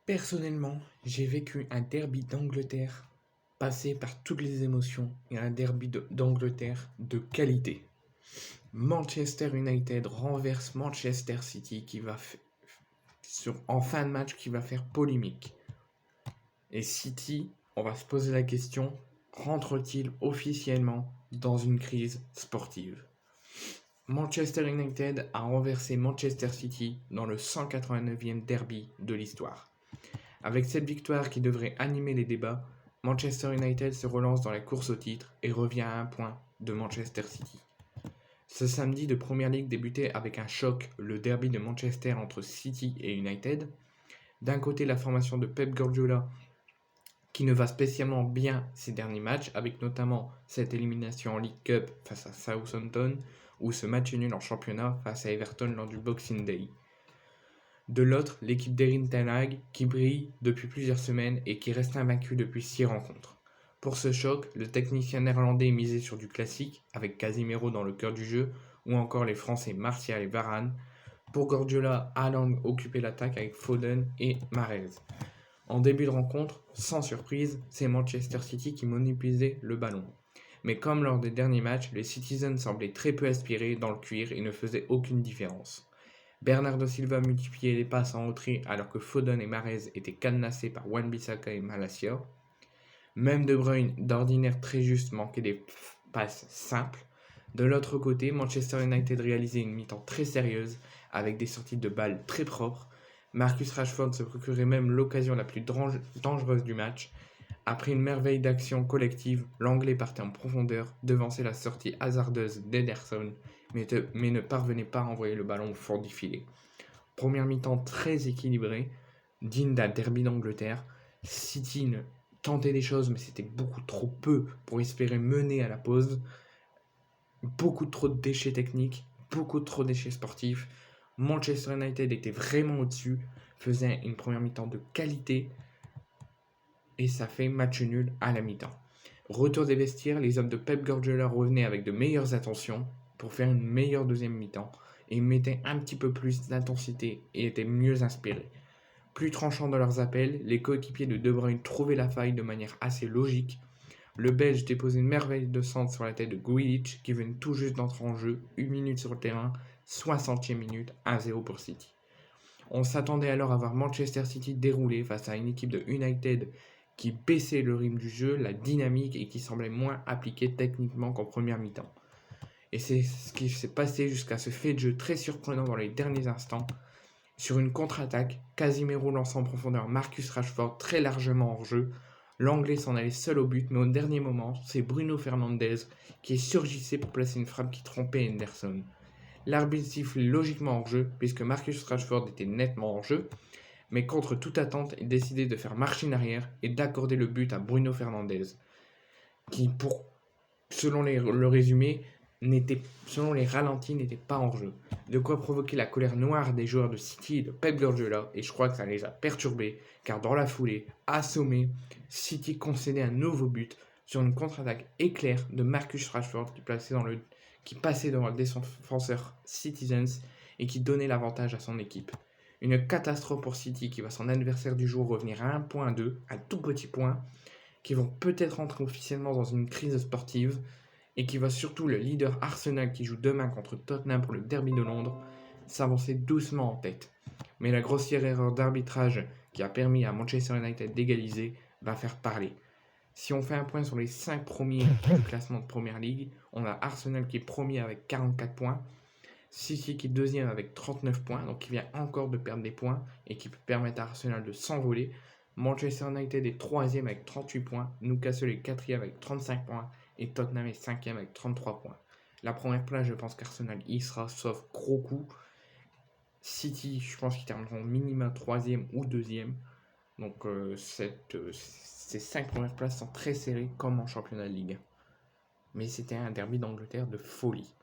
Personnellement, j'ai vécu un derby d'Angleterre passé par toutes les émotions et un d'Angleterre de qualité. Manchester United renverse Manchester City en fin de match qui va faire polémique. Et City, on va se poser la question, rentre-t-il officiellement dans une crise sportive? Manchester United a renversé Manchester City dans le 189e derby de l'histoire. Avec cette victoire qui devrait animer les débats, Manchester United se relance dans la course au titre et revient à un point de Manchester City. Ce samedi de Premier League débutait avec un choc, le derby de Manchester entre City et United. D'un côté, la formation de Pep Guardiola qui ne va spécialement bien ces derniers matchs, avec notamment cette élimination en League Cup face à Southampton ou ce match nul en championnat face à Everton lors du Boxing Day. De l'autre, l'équipe d'Erik ten Hag qui brille depuis plusieurs semaines et qui reste invaincue depuis 6 rencontres. Pour ce choc, le technicien néerlandais misait sur du classique, avec Casemiro dans le cœur du jeu, ou encore les Français Martial et Varane. Pour Guardiola, Haaland occupait l'attaque avec Foden et Mahrez. En début de rencontre, sans surprise, c'est Manchester City qui monopolisait le ballon. Mais comme lors des derniers matchs, les Citizens semblaient très peu aspirés dans le cuir et ne faisaient aucune différence. Bernardo Silva multipliait les passes en retrait alors que Foden et Mahrez étaient cadenassés par Wan-Bissaka et Malacia. Même De Bruyne, d'ordinaire très juste, manquait des passes simples. De l'autre côté, Manchester United réalisait une mi-temps très sérieuse avec des sorties de balles très propres. Marcus Rashford se procurait même l'occasion la plus dangereuse du match. Après une merveille d'action collective, l'Anglais partait en profondeur, devançait la sortie hasardeuse d'Ederson, mais ne parvenait pas à envoyer le ballon au fond du filet. Première mi-temps très équilibrée, digne d'un derby d'Angleterre. City tentait des choses, mais c'était beaucoup trop peu pour espérer mener à la pause. Beaucoup trop de déchets techniques, beaucoup trop de déchets sportifs. Manchester United était vraiment au-dessus, faisait une première mi-temps de qualité, et ça fait match nul à la mi-temps. Retour des vestiaires, les hommes de Pep Guardiola revenaient avec de meilleures intentions pour faire une meilleure deuxième mi-temps et mettaient un petit peu plus d'intensité et étaient mieux inspirés. Plus tranchants dans leurs appels, les coéquipiers de De Bruyne trouvaient la faille de manière assez logique. Le Belge déposait une merveille de centre sur la tête de Grealish qui venait tout juste d'entrer en jeu, 1 minute sur le terrain, 60e minute, 1-0 pour City. On s'attendait alors à voir Manchester City dérouler face à une équipe de United qui baissait le rythme du jeu, la dynamique et qui semblait moins appliquée techniquement qu'en première mi-temps. Et c'est ce qui s'est passé jusqu'à ce fait de jeu très surprenant dans les derniers instants. Sur une contre-attaque, Casemiro lance en profondeur Marcus Rashford très largement hors jeu. L'Anglais s'en allait seul au but, mais au dernier moment, c'est Bruno Fernandes qui surgissait pour placer une frappe qui trompait Henderson. L'arbitre siffle logiquement hors jeu, puisque Marcus Rashford était nettement hors jeu, mais contre toute attente, il décidait de faire marche en arrière et d'accorder le but à Bruno Fernandes, qui, selon le résumé, selon les ralentis, n'était pas hors jeu. De quoi provoquer la colère noire des joueurs de City et de Pep Guardiola, et je crois que ça les a perturbés, car dans la foulée, assommé, City concédait un nouveau but sur une contre-attaque éclair de Marcus Rashford qui passait devant le défenseur Citizens et qui donnait l'avantage à son équipe. Une catastrophe pour City qui va son adversaire du jour revenir à 1,2, un tout petit point, qui vont peut-être entrer officiellement dans une crise sportive, et qui va surtout le leader Arsenal qui joue demain contre Tottenham pour le derby de Londres s'avancer doucement en tête. Mais la grossière erreur d'arbitrage qui a permis à Manchester United d'égaliser va faire parler. Si on fait un point sur les 5 premiers du classement de Premier League, on a Arsenal qui est premier avec 44 points, City qui est deuxième avec 39 points, donc qui vient encore de perdre des points et qui peut permettre à Arsenal de s'envoler. Manchester United est troisième avec 38 points, Newcastle est quatrième avec 35 points et Tottenham est cinquième avec 33 points. La première place, je pense qu'Arsenal y sera, sauf gros coup. City, je pense qu'ils termineront minimum troisième ou deuxième. Donc ces 5 premières places sont très serrées comme en championnat de Ligue. Mais c'était un derby d'Angleterre de folie.